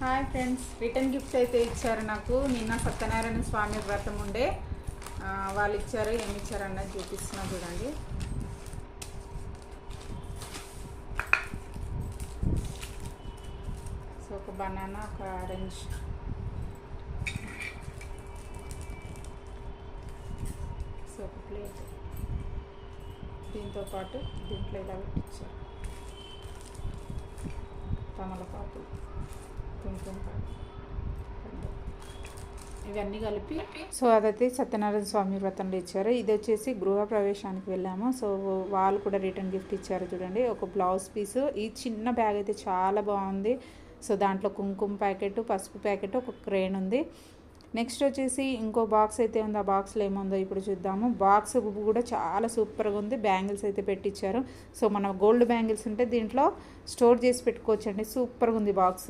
Hi friends, return gifts అయితే ఇచ్చారు నాకు. నిన్న సత్యనారాయణ స్వామి వ్రతం ఉండే వాళ్ళు ఇచ్చారు. ఏమి ఇచ్చారు అన్నది చూపిస్తున్నా చూడండి. సో ఒక బనానా, ఒక ఆరెంజ్, సో ఒక ప్లేట్, దీంతో పాటు దీంట్లో ఇలా పెట్టించారు తమలపాకు, కుంకుమ, ఇవన్నీ కలిపి. సో అదైతే సత్యనారాయణ స్వామి వ్రతంలో ఇచ్చారు. ఇది వచ్చేసి గృహ ప్రవేశానికి వెళ్ళాము. సో వాళ్ళు కూడా రిటర్న్ గిఫ్ట్ ఇచ్చారు చూడండి. ఒక బ్లౌజ్ పీసు. ఈ చిన్న బ్యాగ్ అయితే చాలా బాగుంది. సో దాంట్లో కుంకుమ ప్యాకెట్, పసుపు ప్యాకెట్, ఒక క్రేన్ ఉంది. నెక్స్ట్ వచ్చేసి ఇంకో బాక్స్ అయితే ఉంది. ఆ బాక్స్లో ఏముందో ఇప్పుడు చూద్దాము. బాక్స్ కూడా చాలా సూపర్గా ఉంది. బ్యాంగిల్స్ అయితే పెట్టించారు. సో మన గోల్డ్ బ్యాంగిల్స్ ఉంటే దీంట్లో స్టోర్ చేసి పెట్టుకోవచ్చండి. సూపర్గా ఉంది బాక్స్.